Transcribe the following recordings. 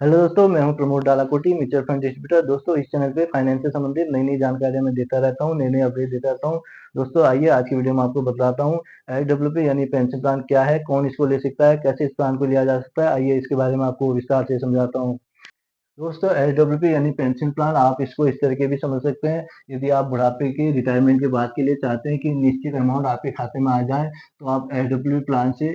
Hello दोस्तों, मैं हूं Pramod Dalakoti, mutual fund distributor. दोस्तों, इस चैनल पे फाइनेंस से संबंधित नई-नई जानकारियाँ मैं देता रहता हूं, नए-नए अपडेट देता रहता हूं। दोस्तों, आइए आज की वीडियो में आपको बताता हूं एसडब्ल्यूपी यानी पेंशन प्लान क्या है, कौन इसको ले सकता है, कैसे इस प्लान को लिया जा सकता है। आइए इसके बारे में आपको विस्तार से समझाता हूं। दोस्तों, एसडब्ल्यूपी यानी पेंशन प्लान, आप इसको इस तरीके भी समझ सकते हैं। यदि आप बुढ़ापे के रिटायरमेंट के बाद के लिए चाहते हैं कि निश्चित अमाउंट आपके खाते में आ जाए, तो आप एसडब्ल्यूपी प्लान से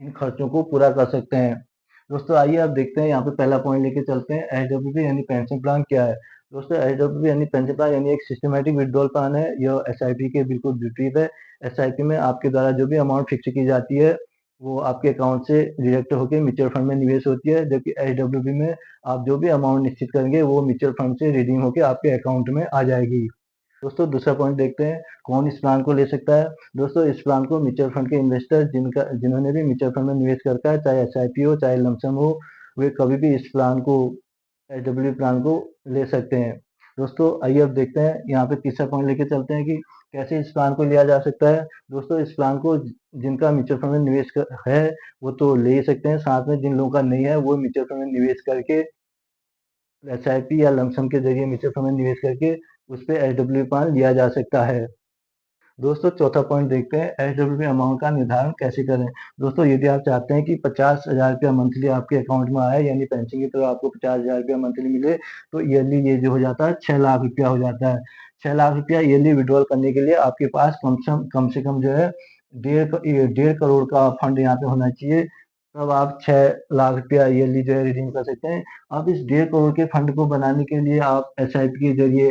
इन खर्चों को पूरा कर सकते हैं। दोस्तों, आइए अब देखते हैं, यहाँ पे पहला पॉइंट लेके चलते हैं, एसडब्ल्यूपी यानी पेंशन प्लान क्या है। दोस्तों, एसडब्ल्यूपी यानी पेंशन प्लान यानी एक सिस्टमैटिक विड्रॉल प्लान है। यह एसआईपी के बिल्कुल विपरीत है। एसआईपी में आपके द्वारा जो भी अमाउंट फिक्स की जाती है, वो आपके अकाउंट से डिडक्ट होकर म्यूचुअल फंड में निवेश होती है, जबकि एसडब्ल्यूपी में आप जो भी अमाउंट निश्चित करेंगे, वो म्यूचुअल फंड से रिडीम होकर आपके अकाउंट में आ जाएगी। दोस्तों, दूसरा पॉइंट देखते हैं, कौन इस प्लान को ले सकता है। दोस्तों, इस प्लान को म्यूचुअल फंड के इन्वेस्टर जिन्होंने भी म्यूचुअल फंड में निवेश कर रखा है, चाहे एसआईपी हो चाहे लमसम हो, वे कभी भी इस प्लान को एसडब्ल्यू प्लान को ले सकते हैं। दोस्तों, आइए अब देखते हैं, यहाँ पे तीसरा पॉइंट लेके चलते हैं कि कैसे इस प्लान को लिया जा सकता है। दोस्तों, इस प्लान को जिनका म्यूचुअल फंड में है, वो तो ले ही सकते हैं। साथ में जिन लोगों का नहीं है, वो म्यूचुअल फंड में निवेश करके एसआईपी या लमसम के जरिए म्यूचुअल फंड में निवेश करके उस पे एसडब्ल्यू प्लान लिया जा सकता है। दोस्तों, चौथा पॉइंट देखते हैं, एसडब्ल्यूपी अमाउंट का निर्धारण कैसे करें। दोस्तों, यदि आप चाहते हैं कि 50,000 रुपया मंथली आपके अकाउंट में आए, यानी पेंशन की तरह आपको 50,000 रुपया मंथली मिले, तो ईयरली ये जो हो जाता है 6 लाख रुपया हो जाता है। 6 लाख रुपया ईयरली विड्रॉल करने के लिए आपके पास कम से कम जो है 1.5 करोड़ का फंड यहाँ पे होना चाहिए। तब आप 6 लाख रुपया ईयरली जो है रिडीम कर सकते हैं। अब इस 1.5 करोड़ के फंड को बनाने के लिए आप एसआईपी के जरिए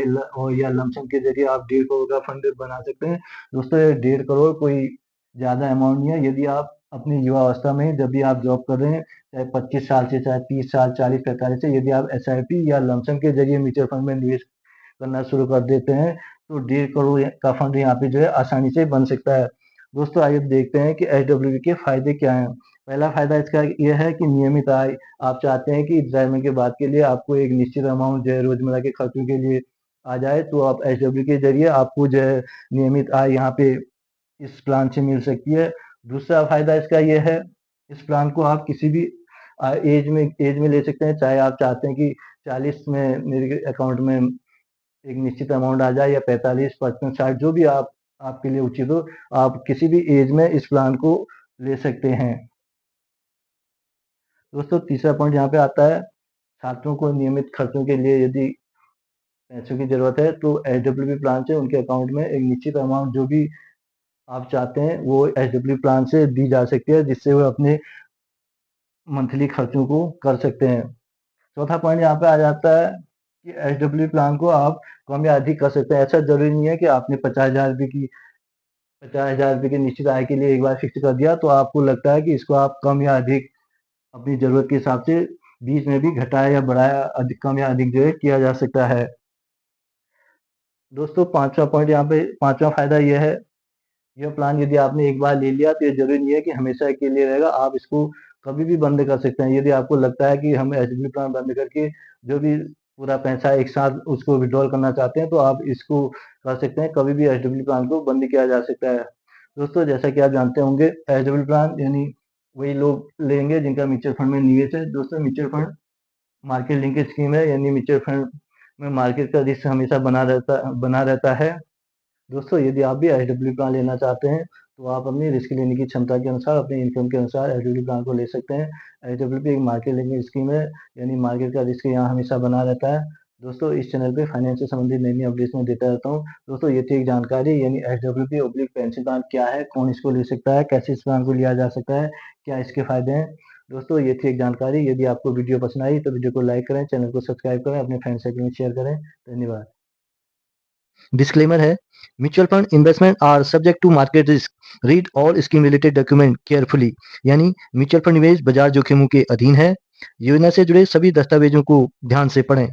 या लमसम के जरिए आप 1.5 करोड़ का फंड बना सकते हैं। दोस्तों, ये 1.5 करोड़ कोई ज्यादा अमाउंट नहीं है। यदि आप अपनी युवावस्था में जब भी आप जॉब कर रहे हैं, चाहे 25 साल से, चाहे 30 साल, 40, 45 से, यदि आप एसआईपी या लमसम के जरिए म्यूचुअल फंड में निवेश करना शुरू कर देते हैं, तो 1.5 करोड़ का फंड यहाँ पे जो है आसानी से बन सकता है। दोस्तों, आइए देखते हैं कि एसडब्ल्यू के फायदे क्या हैं। पहला फायदा इसका यह है कि नियमित आय। आप चाहते हैं कि रिटायरमेंट के बाद के लिए आपको एक निश्चित अमाउंट जो है रोजमर्रा के खर्चों के लिए आ जाए, तो आप एसडब्ल्यू के जरिए आपको जो है नियमित आय यहाँ पे इस प्लान से मिल सकती है। दूसरा फायदा इसका यह है, इस प्लान को आप किसी भी एज में ले सकते हैं। चाहे आप चाहते हैं कि 40 में मेरे अकाउंट में एक निश्चित अमाउंट आ जाए, या 45, 55, 60, जो भी आपके लिए उचित हो, आप किसी भी एज में इस प्लान को ले सकते हैं। दोस्तों, तीसरा पॉइंट यहाँ पे आता है, छात्रों को नियमित खर्चों के लिए यदि पैसों की जरूरत है, तो एसडब्ल्यूपी प्लान से उनके अकाउंट में एक निश्चित अमाउंट जो भी आप चाहते हैं, वो एसडब्ल्यू प्लान से दी जा सकती है, जिससे वो अपने मंथली खर्चों को कर सकते हैं। चौथा पॉइंट यहाँ पे आ जाता है कि एसडब्ल्यू प्लान को आप कम या अधिक कर सकते हैं। ऐसा जरूरी नहीं है कि आपने 50,000 रुपये की निश्चित आय के लिए एक बार फिक्स कर दिया, तो आपको लगता है कि इसको आप कम या अधिक अपनी जरूरत के हिसाब से बीच में भी घटाया या बढ़ाया, अधिक कम या अधिक जो है किया जा सकता है। दोस्तों, पांचवा फायदा यह है, यह प्लान यदि आपने एक बार ले लिया, तो ये जरूरी नहीं है कि हमेशा के लिए रहेगा। आप इसको कभी भी बंद कर सकते हैं। यदि आपको लगता है कि हम एसबीआई प्लान बंद करके जो भी पूरा पैसा एक साथ उसको विड्रॉल करना चाहते हैं, तो आप इसको कर सकते हैं। कभी भी एसडब्ल्यू प्लान को बंद किया जा सकता है। दोस्तों, जैसा कि आप जानते होंगे, एसडब्ल्यू प्लान यानी वही लोग लेंगे जिनका म्यूचुअल फंड में निवेश है। दोस्तों, mutual fund market linkage scheme है, यानी म्यूचुअल फंड में मार्केट का रिस्क हमेशा बना रहता है। दोस्तों, यदि आप भी एसडब्ल्यू प्लान लेना चाहते हैं, तो आप अपनी रिस्क लेने की क्षमता के अनुसार, अपने इनकम के अनुसार एसडब्ल्यू प्लान को ले सकते हैं। एसडब्ल्यू एक मार्केट लिंकिंग स्कीम है, यानी मार्केट का रिस्क यहाँ हमेशा बना रहता है। दोस्तों, इस चैनल पे फाइनेंस से संबंधित नई नई अपडेट्स में देता रहता हूँ। दोस्तों, ये थी एक जानकारी, यानी एसडब्ल्यू पेंशन प्लान क्या है, कौन इसको ले सकता है, कैसे इस प्लान को लिया जा सकता है, क्या इसके फायदे हैं। दोस्तों, ये थी एक जानकारी। यदि आपको वीडियो पसंद आई, तो वीडियो को लाइक करें, चैनल को सब्सक्राइब करें, अपने फ्रेंड सर्कल में शेयर करें। धन्यवाद। डिस्क्लेमर है, mutual fund investment are subject to market risk, read all scheme related document carefully. यानी म्यूचुअल फंड निवेश बाजार जोखिमों के अधीन है। योजना से जुड़े सभी दस्तावेजों को ध्यान से पढ़ें।